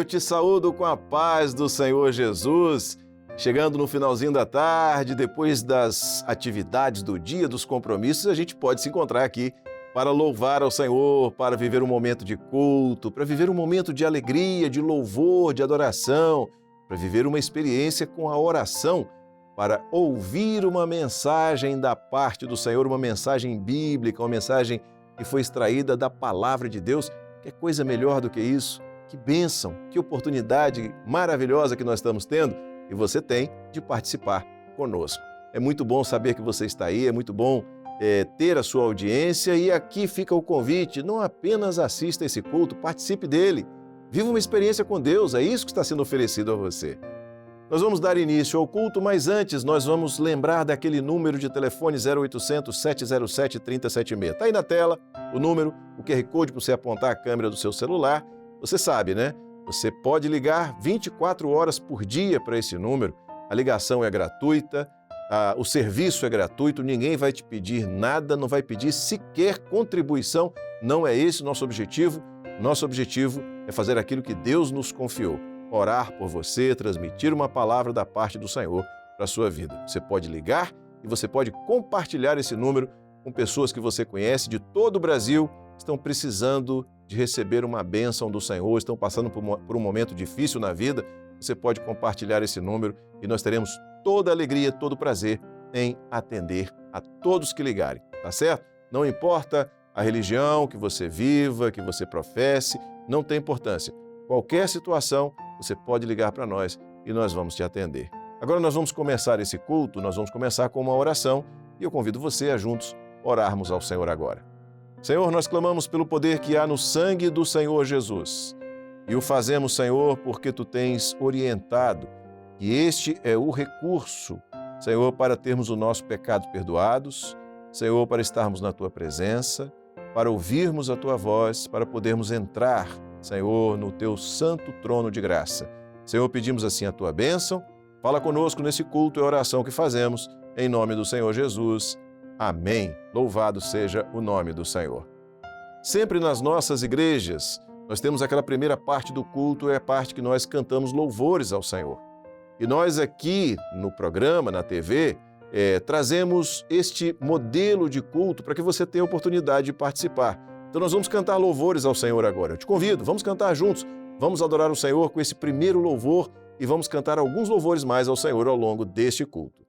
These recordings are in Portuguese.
te saúdo com a paz do Senhor Jesus. Chegando no finalzinho da tarde, depois das atividades do dia, dos compromissos, a gente pode se encontrar aqui para louvar ao Senhor, para viver um momento de culto, para viver um momento de alegria, de louvor, de adoração, para viver uma experiência com a oração, para ouvir uma mensagem da parte do Senhor, uma mensagem bíblica, uma mensagem que foi extraída da Palavra de Deus. Que coisa melhor do que isso? Que bênção, que oportunidade maravilhosa que nós estamos tendo e você tem de participar conosco. É muito bom saber que você está aí, é muito bom ter a sua audiência e aqui fica o convite, não apenas assista esse culto, participe dele, viva uma experiência com Deus, é isso que está sendo oferecido a você. Nós vamos dar início ao culto, mas antes nós vamos lembrar daquele número de telefone 0800 707 3076. Está aí na tela o número, o QR Code para você apontar a câmera do seu celular. Você sabe, né? Você pode ligar 24 horas por dia para esse número. A ligação é gratuita, o serviço é gratuito, ninguém vai te pedir nada, não vai pedir sequer contribuição. Não é esse o nosso objetivo. Nosso objetivo é fazer aquilo que Deus nos confiou. Orar por você, transmitir uma palavra da parte do Senhor para a sua vida. Você pode ligar e você pode compartilhar esse número com pessoas que você conhece de todo o Brasil, estão precisando de receber uma bênção do Senhor, estão passando por um momento difícil na vida. Você pode compartilhar esse número e nós teremos toda a alegria, todo o prazer em atender a todos que ligarem, tá certo? Não importa a religião que você viva, que você professe, não tem importância. Qualquer situação, você pode ligar para nós e nós vamos te atender. Agora nós vamos começar esse culto, nós vamos começar com uma oração e eu convido você a juntos orarmos ao Senhor agora. Senhor, nós clamamos pelo poder que há no sangue do Senhor Jesus e o fazemos, Senhor, porque Tu tens orientado que este é o recurso, Senhor, para termos o nosso pecado perdoados, Senhor, para estarmos na Tua presença, para ouvirmos a Tua voz, para podermos entrar, Senhor, no Teu santo trono de graça. Senhor, pedimos assim a Tua bênção. Fala conosco nesse culto e oração que fazemos, em nome do Senhor Jesus. Amém. Louvado seja o nome do Senhor. Sempre nas nossas igrejas, nós temos aquela primeira parte do culto, é a parte que nós cantamos louvores ao Senhor. E nós aqui no programa, na TV, trazemos este modelo de culto para que você tenha a oportunidade de participar. Então nós vamos cantar louvores ao Senhor agora. Eu te convido, vamos cantar juntos, vamos adorar o Senhor com esse primeiro louvor e vamos cantar alguns louvores mais ao Senhor ao longo deste culto.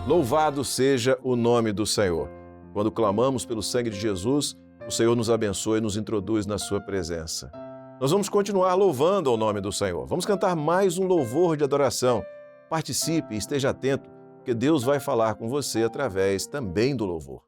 Louvado seja o nome do Senhor. Quando clamamos pelo sangue de Jesus, o Senhor nos abençoa e nos introduz na sua presença. Nós vamos continuar louvando ao nome do Senhor. Vamos cantar mais um louvor de adoração. Participe e esteja atento, porque Deus vai falar com você através também do louvor.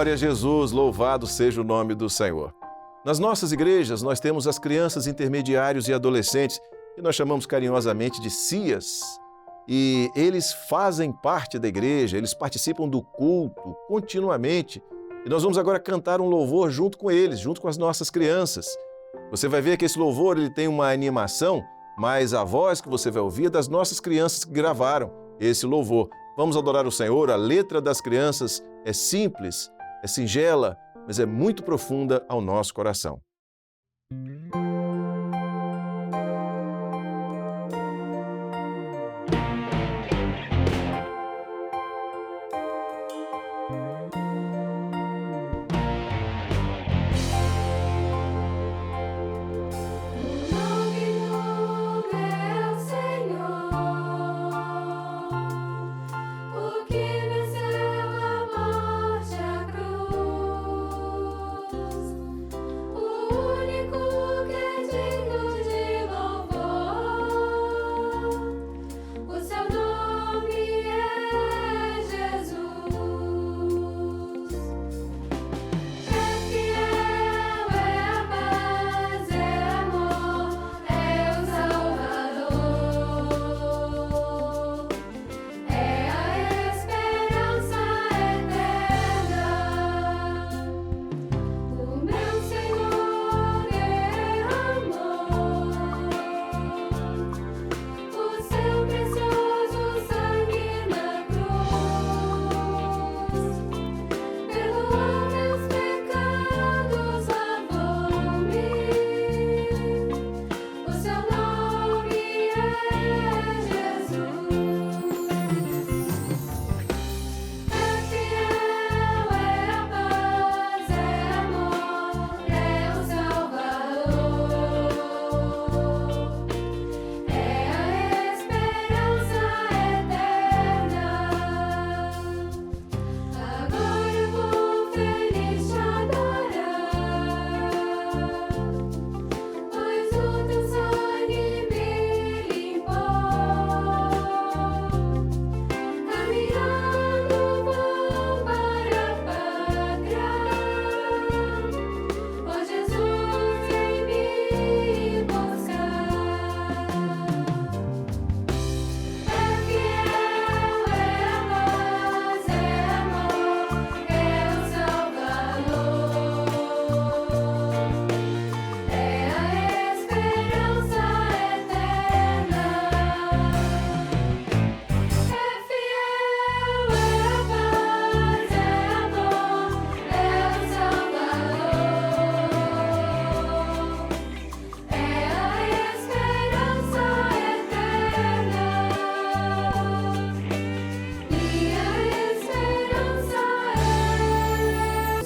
Glória a Jesus, louvado seja o nome do Senhor. Nas nossas igrejas, nós temos as crianças intermediários e adolescentes, que nós chamamos carinhosamente de CIAs. E eles fazem parte da igreja, eles participam do culto continuamente. E nós vamos agora cantar um louvor junto com eles, junto com as nossas crianças. Você vai ver que esse louvor ele tem uma animação, mas a voz que você vai ouvir é das nossas crianças que gravaram esse louvor. Vamos adorar o Senhor. A letra das crianças é simples, é singela, mas é muito profunda ao nosso coração.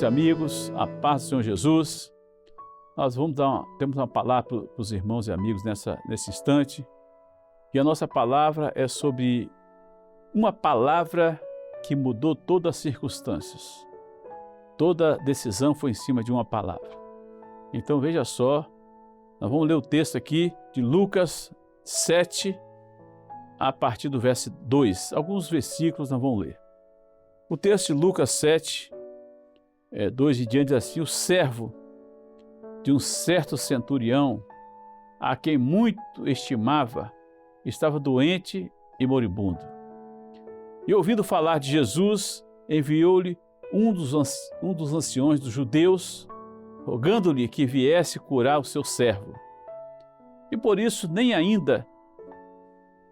Amigos, a paz do Senhor Jesus. Nós temos uma palavra para os irmãos e amigos nesse instante. E a nossa palavra é sobre uma palavra que mudou todas as circunstâncias. Toda decisão foi em cima de uma palavra. Então veja só, nós vamos ler o texto aqui de Lucas 7, a partir do verso 2. Alguns versículos nós vamos ler. O texto de Lucas 7, 2 e diante diz assim: o servo de um certo centurião, a quem muito estimava, estava doente e moribundo. E ouvindo falar de Jesus, enviou-lhe um dos anciões dos judeus, rogando-lhe que viesse curar o seu servo. E por isso nem ainda,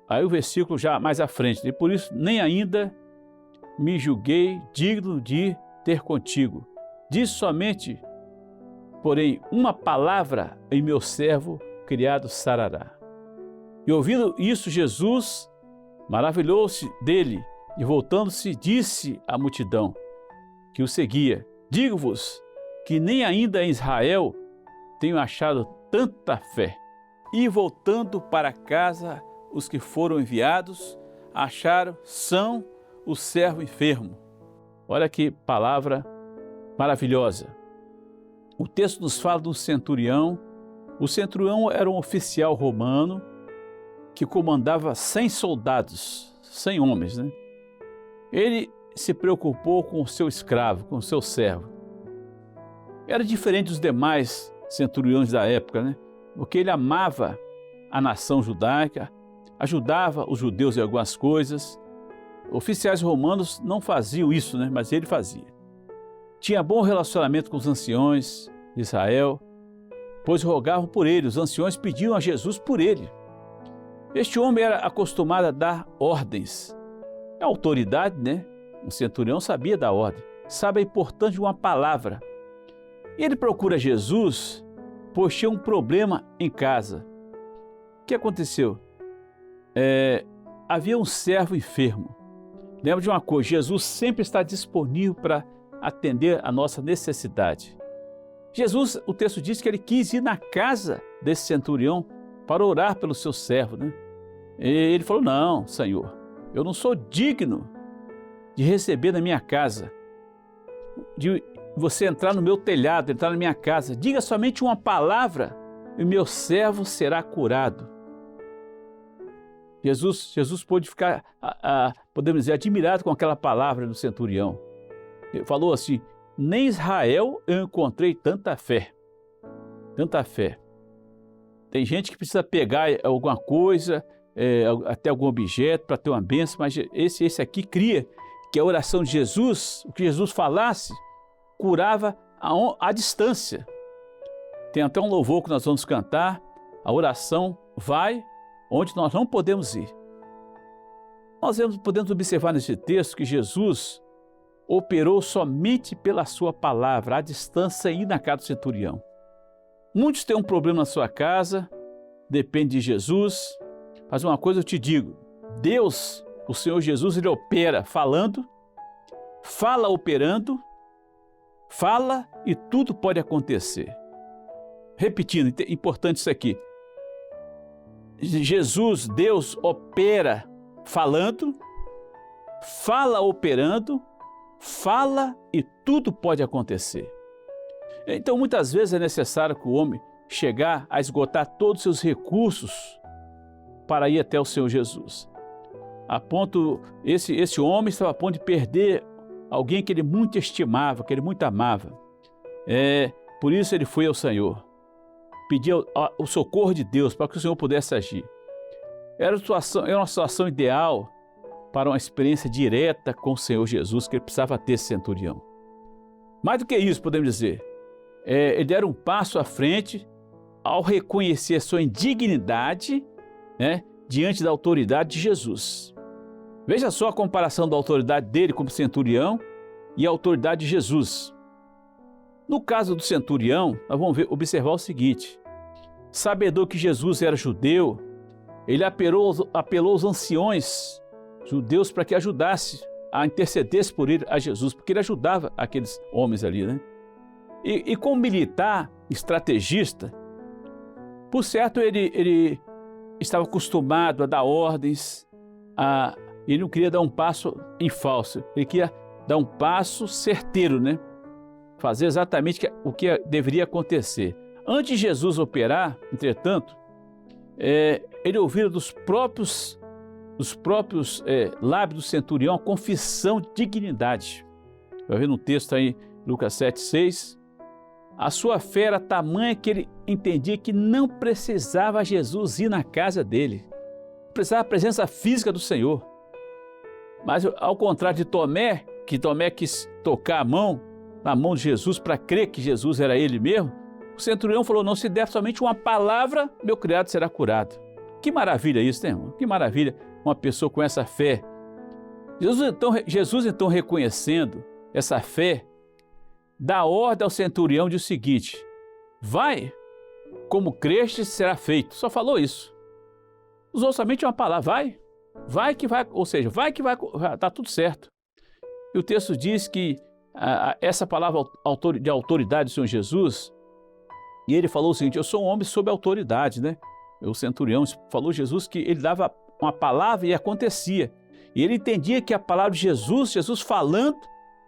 aí o versículo já mais à frente, e por isso nem ainda me julguei digno de ter contigo. Diz somente, porém, uma palavra e meu servo criado sarará. E ouvindo isso, Jesus maravilhou-se dele e voltando-se disse à multidão que o seguia: digo-vos que nem ainda em Israel tenho achado tanta fé. E voltando para casa, os que foram enviados acharam são o servo enfermo. Olha que palavra maravilhosa. O texto nos fala do centurião. O centurião era um oficial romano que comandava 100 soldados, 100 homens, né? Ele se preocupou com o seu escravo, com o seu servo. Era diferente dos demais centuriões da época, né? Porque ele amava a nação judaica, ajudava os judeus em algumas coisas. Oficiais romanos não faziam isso, né? Mas ele fazia. Tinha bom relacionamento com os anciões de Israel, pois rogavam por ele. Os anciões pediam a Jesus por ele. Este homem era acostumado a dar ordens. A autoridade, né? Um centurião sabia dar ordem, sabe a importância de uma palavra. E ele procura Jesus, pois tinha um problema em casa. O que aconteceu? Havia um servo enfermo. Lembra de uma coisa, Jesus sempre está disponível para atender a nossa necessidade. Jesus, o texto diz que ele quis ir na casa desse centurião para orar pelo seu servo, né? E ele falou, não, Senhor, eu não sou digno de receber na minha casa, de você entrar no meu telhado, entrar na minha casa. Diga somente uma palavra e o meu servo será curado. Jesus pôde ficar, podemos dizer, admirado com aquela palavra do centurião. Ele falou assim, nem em Israel eu encontrei tanta fé. Tanta fé. Tem gente que precisa pegar alguma coisa, até algum objeto para ter uma bênção, mas esse aqui cria que a oração de Jesus, o que Jesus falasse, curava à distância. Tem até um louvor que nós vamos cantar, a oração vai onde nós não podemos ir. Nós podemos observar nesse texto que Jesus operou somente pela sua palavra, à distância e na casa do centurião. Muitos têm um problema na sua casa, depende de Jesus, mas uma coisa eu te digo, Deus, o Senhor Jesus, ele opera falando, fala operando, fala e tudo pode acontecer. Repetindo, importante isso aqui. Jesus, Deus, opera falando, fala operando, fala e tudo pode acontecer. Então, muitas vezes é necessário que o homem chegar a esgotar todos os seus recursos para ir até o Senhor Jesus. A ponto, esse homem estava a ponto de perder alguém que ele muito estimava, que ele muito amava. Por isso ele foi ao Senhor, pediu o socorro de Deus para que o Senhor pudesse agir. Era uma situação ideal para uma experiência direta com o Senhor Jesus, que ele precisava ter, esse centurião. Mais do que isso, podemos dizer, ele era um passo à frente ao reconhecer a sua indignidade, né, diante da autoridade de Jesus. Veja só a comparação da autoridade dele como centurião e a autoridade de Jesus. No caso do centurião, nós vamos observar o seguinte, sabedor que Jesus era judeu, ele apelou aos anciões judeus para que ajudasse, a intercedesse por ele a Jesus, porque ele ajudava aqueles homens ali, né? E como militar, estrategista, por certo ele estava acostumado a dar ordens, ele não queria dar um passo em falso, ele queria dar um passo certeiro, né? Fazer exatamente o que deveria acontecer. Antes de Jesus operar, entretanto, ele ouvira dos próprios lábios do centurião a confissão de dignidade. Vai ver no texto aí, Lucas 7,6. A sua fé era tamanha que ele entendia que não precisava Jesus ir na casa dele. Precisava da presença física do Senhor. Mas ao contrário de Tomé, que Tomé quis tocar a mão na mão de Jesus para crer que Jesus era ele mesmo, o centurião falou, não, se der somente uma palavra, meu criado será curado. Que maravilha isso, né, irmão? Que maravilha uma pessoa com essa fé. Jesus, então, reconhecendo essa fé, dá ordem ao centurião de o seguinte, vai, como creste será feito. Só falou isso. Usou somente uma palavra, vai que vai, ou seja, vai que vai, está tudo certo. E o texto diz que essa palavra de autoridade do Senhor Jesus, e ele falou o seguinte, eu sou um homem sob autoridade, né? O centurião falou Jesus que ele dava uma palavra e acontecia. E ele entendia que a palavra de Jesus falando,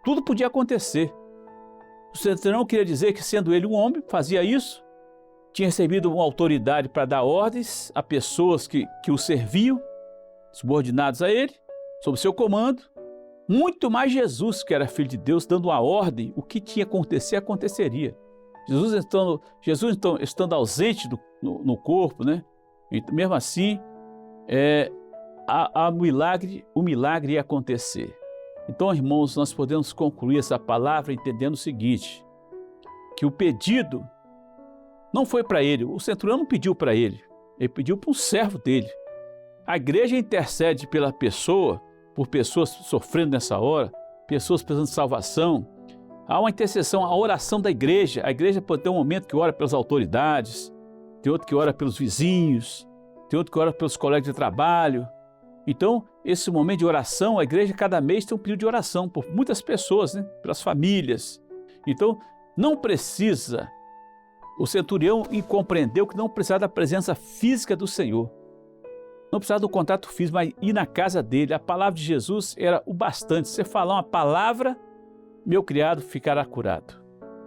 tudo podia acontecer. O centurião queria dizer que, sendo ele um homem, fazia isso, tinha recebido uma autoridade para dar ordens a pessoas que o serviam, subordinados a ele, sob seu comando, muito mais Jesus, que era filho de Deus, dando uma ordem, o que tinha que acontecer, aconteceria. Jesus então, estando ausente no corpo, né? Mesmo assim, o milagre ia acontecer. Então, irmãos, nós podemos concluir essa palavra entendendo o seguinte, que o pedido não foi para ele, o centurião não pediu para ele pediu para um servo dele. A igreja intercede pela pessoa, por pessoas sofrendo nessa hora, pessoas precisando de salvação. Há uma intercessão, a oração da igreja. A igreja pode ter um momento que ora pelas autoridades, tem outro que ora pelos vizinhos, tem outro que ora pelos colegas de trabalho. Então, esse momento de oração, a igreja cada mês tem um período de oração por muitas pessoas, né? Pelas famílias. Então, não precisa, o centurião compreendeu que não precisava da presença física do Senhor. Não precisava do contato físico, mas ir na casa dele. A palavra de Jesus era o bastante. Você falar uma palavra, meu criado ficará curado.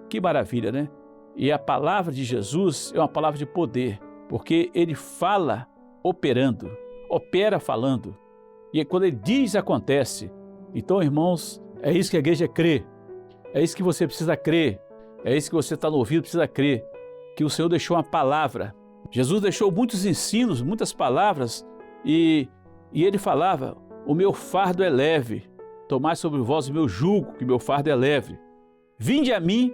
Que maravilha, né? E a palavra de Jesus é uma palavra de poder, porque ele fala operando, opera falando. E quando ele diz, acontece. Então, irmãos, é isso que a igreja crê. É isso que você precisa crer. É isso que você está no ouvido, precisa crer. Que o Senhor deixou uma palavra. Jesus deixou muitos ensinos, muitas palavras, e ele falava, o meu fardo é leve, tomai sobre vós o meu jugo, que meu fardo é leve. Vinde a mim,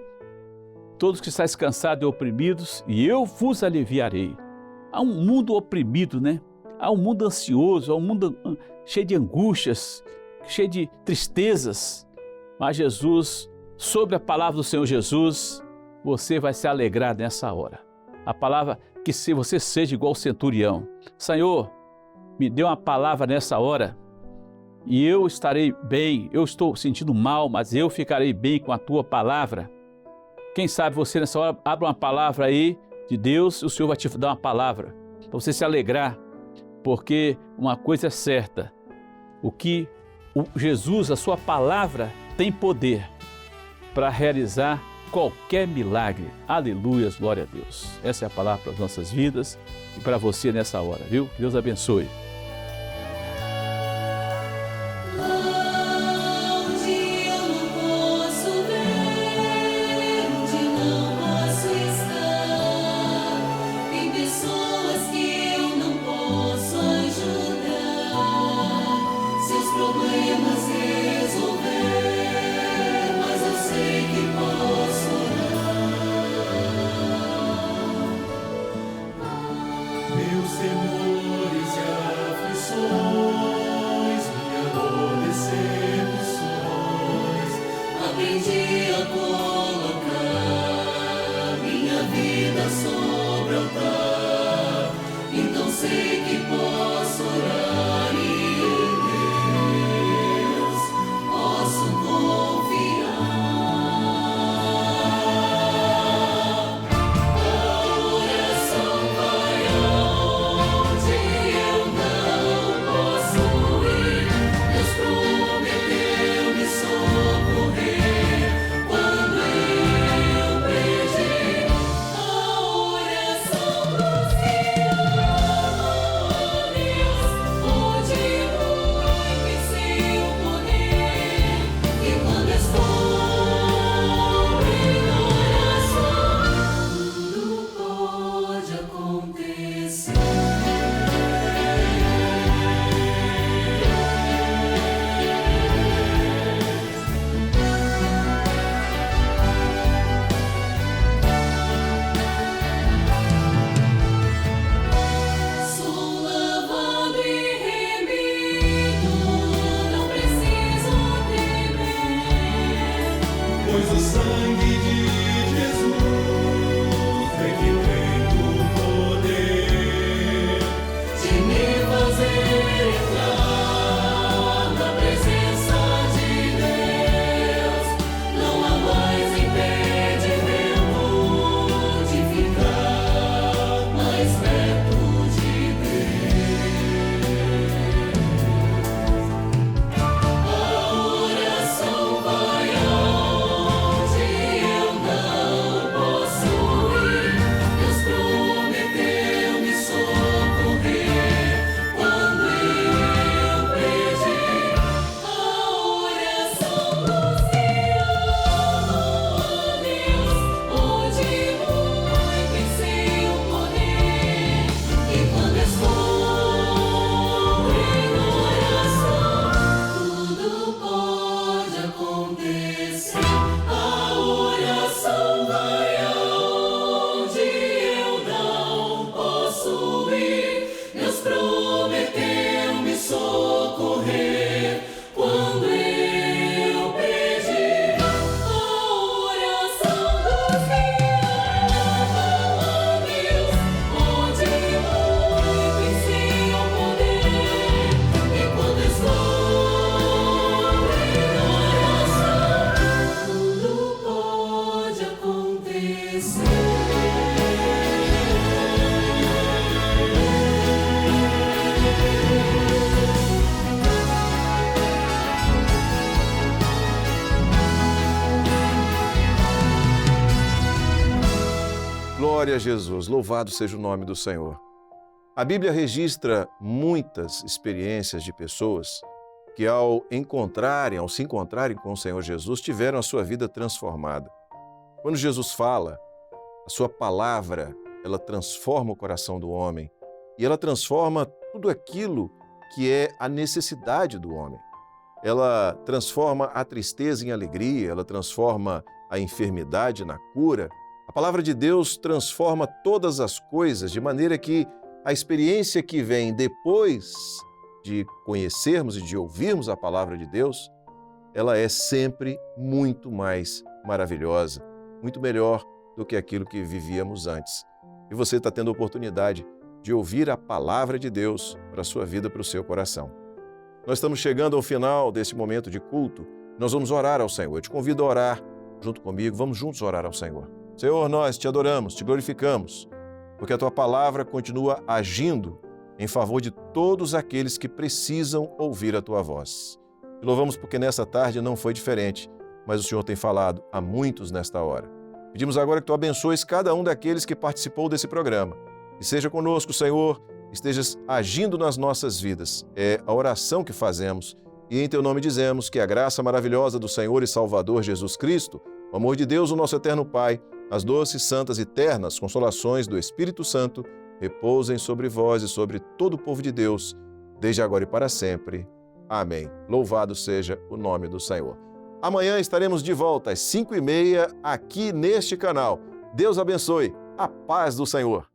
todos que estáis cansados e oprimidos, e eu vos aliviarei. Há um mundo oprimido, né? Há um mundo ansioso, há um mundo cheio de angústias, cheio de tristezas. Mas Jesus, sobre a palavra do Senhor Jesus, você vai se alegrar nessa hora. A palavra que se você seja igual ao centurião. Senhor, me dê uma palavra nessa hora e eu estarei bem. Eu estou sentindo mal, mas eu ficarei bem com a tua palavra. Quem sabe você nessa hora abre uma palavra aí de Deus, o Senhor vai te dar uma palavra para você se alegrar, porque uma coisa é certa, Jesus, a sua palavra tem poder para realizar qualquer milagre. Aleluias, glória a Deus. Essa é a palavra para as nossas vidas e para você nessa hora, viu? Que Deus abençoe. Dia Glória a Jesus, louvado seja o nome do Senhor. A Bíblia registra muitas experiências de pessoas que ao se encontrarem com o Senhor Jesus, tiveram a sua vida transformada. Quando Jesus fala, a sua palavra, ela transforma o coração do homem e ela transforma tudo aquilo que é a necessidade do homem. Ela transforma a tristeza em alegria, ela transforma a enfermidade na cura. A palavra de Deus transforma todas as coisas de maneira que a experiência que vem depois de conhecermos e de ouvirmos a palavra de Deus, ela é sempre muito mais maravilhosa, muito melhor do que aquilo que vivíamos antes. E você está tendo a oportunidade de ouvir a palavra de Deus para a sua vida, para o seu coração. Nós estamos chegando ao final desse momento de culto. Nós vamos orar ao Senhor. Eu te convido a orar junto comigo. Vamos juntos orar ao Senhor. Senhor, nós te adoramos, te glorificamos, porque a Tua palavra continua agindo em favor de todos aqueles que precisam ouvir a Tua voz. Te louvamos porque nessa tarde não foi diferente, mas o Senhor tem falado a muitos nesta hora. Pedimos agora que Tu abençoes cada um daqueles que participou desse programa. E seja conosco, Senhor, estejas agindo nas nossas vidas. É a oração que fazemos e em Teu nome dizemos que a graça maravilhosa do Senhor e Salvador Jesus Cristo, o amor de Deus, o nosso eterno Pai, as doces, santas e ternas consolações do Espírito Santo repousem sobre vós e sobre todo o povo de Deus, desde agora e para sempre. Amém. Louvado seja o nome do Senhor. Amanhã estaremos de volta às 5h30 aqui neste canal. Deus abençoe. A paz do Senhor.